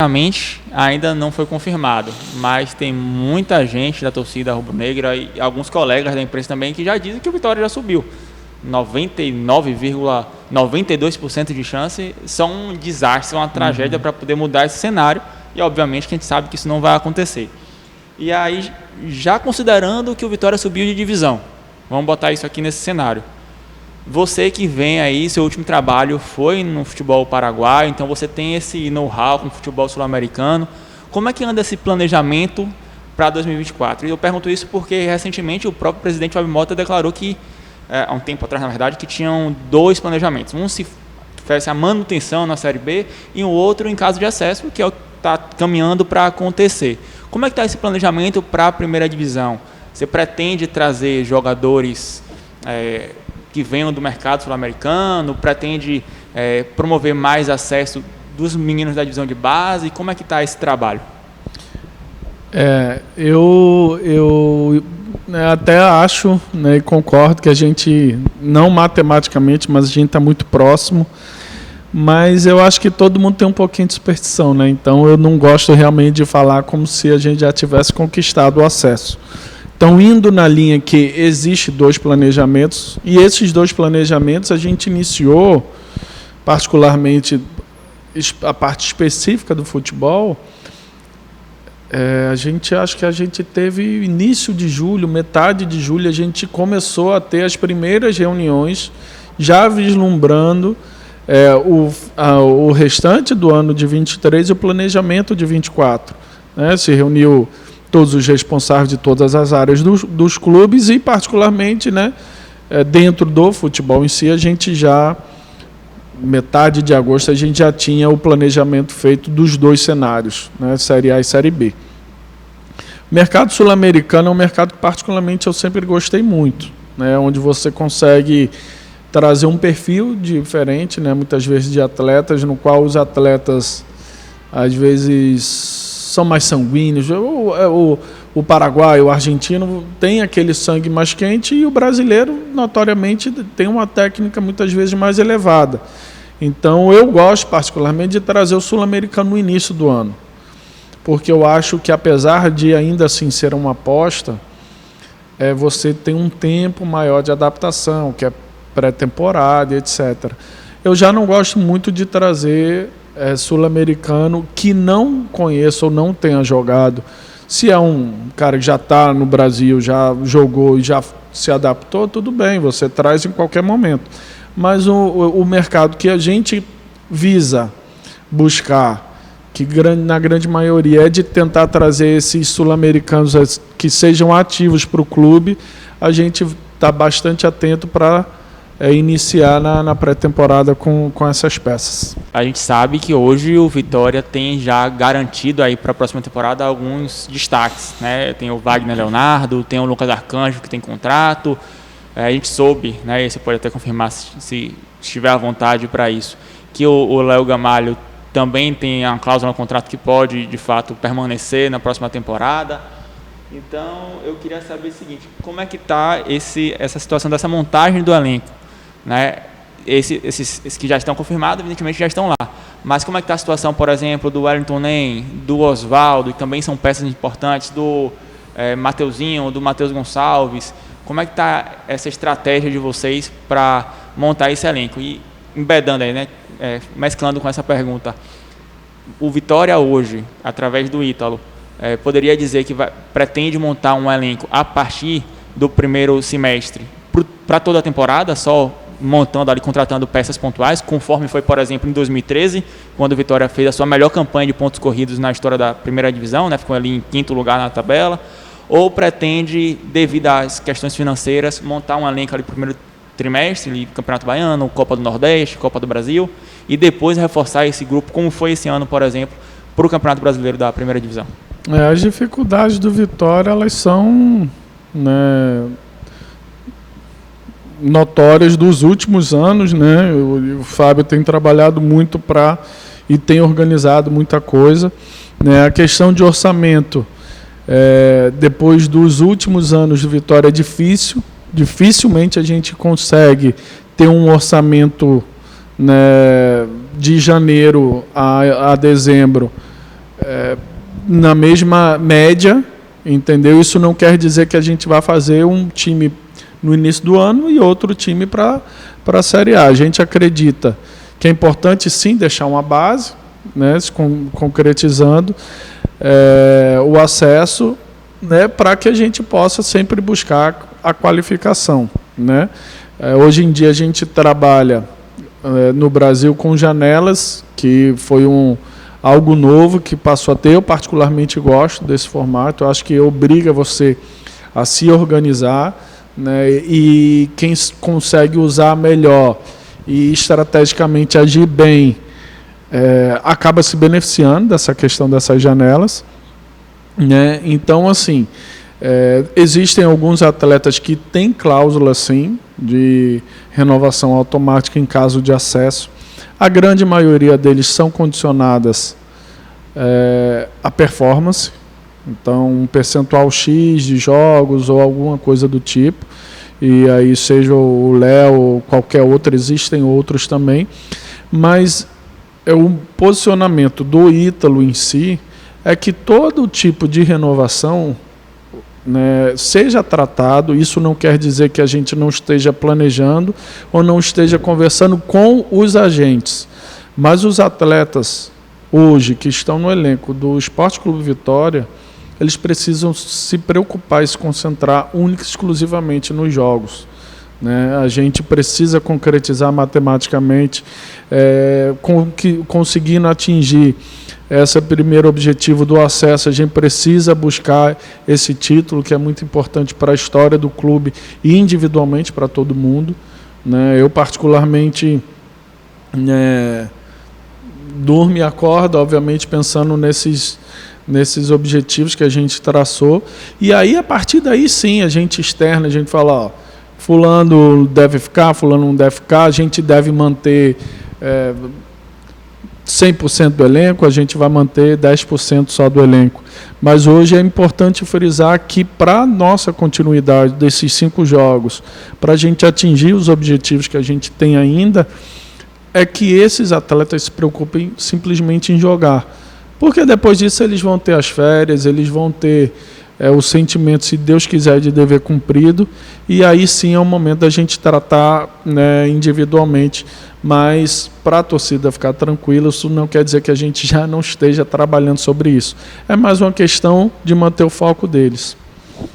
Oficialmente ainda não foi confirmado, mas tem muita gente da torcida rubro-negra e alguns colegas da imprensa também que já dizem que o Vitória já subiu. 99,92% de chance são um desastre, uma tragédia para poder mudar esse cenário, e obviamente que a gente sabe que isso não vai acontecer. E aí, já considerando que o Vitória subiu de divisão, vamos botar isso aqui nesse cenário. Você que vem aí, seu último trabalho foi no futebol paraguaio, então você tem esse know-how com o futebol sul-americano. Como é que anda esse planejamento para 2024? E eu pergunto isso porque recentemente o próprio presidente Fábio Mota declarou que, há um tempo atrás na verdade, que tinham 2 planejamentos. Um se fizesse a manutenção na Série B e o outro em caso de acesso, que é o que está caminhando para acontecer. Como é que está esse planejamento para a primeira divisão? Você pretende trazer jogadores que venham do mercado sul-americano, pretende promover mais acesso dos meninos da divisão de base? Como é que está esse trabalho? Eu até acho, né, e concordo que a gente, não matematicamente, mas a gente está muito próximo, mas eu acho que todo mundo tem um pouquinho de superstição, né? Então eu não gosto realmente de falar como se a gente já tivesse conquistado o acesso. Então, indo na linha que existe 2 planejamentos, e esses 2 planejamentos a gente iniciou, particularmente a parte específica do futebol, acho que a gente teve início de julho, metade de julho, a gente começou a ter as primeiras reuniões, já vislumbrando o restante do ano de 23 e o planejamento de 24. Né? Se reuniu todos os responsáveis de todas as áreas dos clubes e, particularmente, né, dentro do futebol em si, a gente já, metade de agosto, a gente já tinha o planejamento feito dos 2 cenários, né, Série A e Série B. O mercado sul-americano é um mercado que, particularmente, eu sempre gostei muito, né, onde você consegue trazer um perfil diferente, né, muitas vezes de atletas, no qual os atletas, às vezes, são mais sanguíneos. O paraguaio, o argentino tem aquele sangue mais quente e o brasileiro, notoriamente, tem uma técnica muitas vezes mais elevada. Então, eu gosto particularmente de trazer o sul-americano no início do ano, porque eu acho que, apesar de ainda assim ser uma aposta, você tem um tempo maior de adaptação, que é pré-temporada, etc. Eu já não gosto muito de trazer sul-americano que não conheça ou não tenha jogado. Se é um cara que já está no Brasil, já jogou e já se adaptou, tudo bem, você traz em qualquer momento. Mas o mercado que a gente visa buscar, que na grande maioria é de tentar trazer esses sul-americanos que sejam ativos para o clube, a gente está bastante atento para iniciar na pré-temporada com essas peças. A gente sabe que hoje o Vitória tem já garantido aí para a próxima temporada alguns destaques, né? Tem o Wagner Leonardo, tem o Lucas Arcanjo, que tem contrato. A gente soube, né, e você pode até confirmar se estiver à vontade para isso, que o Léo Gamalho também tem uma cláusula no contrato que pode, de fato, permanecer na próxima temporada. Então, eu queria saber o seguinte: como é que está essa situação dessa montagem do elenco? Né? Esses que já estão confirmados, evidentemente já estão lá. Mas como é que está a situação, por exemplo, do Wellington Nem, do Oswaldo, que também são peças importantes, do Mateuzinho, do Matheus Gonçalves? Como é que está essa estratégia de vocês para montar esse elenco? E embedando aí, né, mesclando com essa pergunta, o Vitória hoje, através do Ítalo, poderia dizer que pretende montar um elenco a partir do primeiro semestre para toda a temporada, só montando ali, contratando peças pontuais, conforme foi, por exemplo, em 2013, quando o Vitória fez a sua melhor campanha de pontos corridos na história da primeira divisão, né? Ficou ali em 5º lugar na tabela, ou pretende, devido às questões financeiras, montar um elenco ali no primeiro trimestre, ali, Campeonato Baiano, Copa do Nordeste, Copa do Brasil, e depois reforçar esse grupo, como foi esse ano, por exemplo, para o Campeonato Brasileiro da primeira divisão? As dificuldades do Vitória, elas são, né, notórias dos últimos anos, né? O Fábio tem trabalhado muito e tem organizado muita coisa, né? A questão de orçamento, depois dos últimos anos do Vitória, é dificilmente a gente consegue ter um orçamento, né, de janeiro a dezembro na mesma média, entendeu? Isso não quer dizer que a gente vai fazer um time no início do ano e outro time para a Série A. A gente acredita que é importante sim deixar uma base, né, se concretizando o acesso, né, para que a gente possa sempre buscar a qualificação, né? Hoje em dia a gente trabalha no Brasil com janelas, que foi algo novo que passou a ter. Eu particularmente gosto desse formato. Eu acho que obriga você a se organizar, né, e quem consegue usar melhor e estrategicamente agir bem acaba se beneficiando dessa questão dessas janelas, né? Então, assim, existem alguns atletas que têm cláusula, sim, de renovação automática em caso de acesso. A grande maioria deles são condicionadas à performance, então um percentual X de jogos ou alguma coisa do tipo, e aí seja o Léo ou qualquer outro, existem outros também, mas o posicionamento do Ítalo em si é que todo tipo de renovação, né, seja tratado. Isso não quer dizer que a gente não esteja planejando ou não esteja conversando com os agentes, mas os atletas hoje que estão no elenco do Esporte Clube Vitória, eles precisam se preocupar e se concentrar única e exclusivamente nos jogos, né? A gente precisa concretizar matematicamente, conseguindo atingir esse primeiro objetivo do acesso. A gente precisa buscar esse título, que é muito importante para a história do clube e individualmente para todo mundo, né? Eu particularmente durmo e acordo, obviamente, pensando nesses objetivos que a gente traçou, e aí a partir daí sim a gente externa, a gente fala, ó, fulano deve ficar, fulano não deve ficar, a gente deve manter 100% do elenco, a gente vai manter 10% só do elenco. Mas hoje é importante frisar que para a nossa continuidade desses 5 jogos, para a gente atingir os objetivos que a gente tem ainda, é que esses atletas se preocupem simplesmente em jogar. Porque depois disso eles vão ter as férias, eles vão ter o sentimento, se Deus quiser, de dever cumprido, e aí sim é o momento da gente tratar, né, individualmente. Mas para a torcida ficar tranquila, isso não quer dizer que a gente já não esteja trabalhando sobre isso. É mais uma questão de manter o foco deles.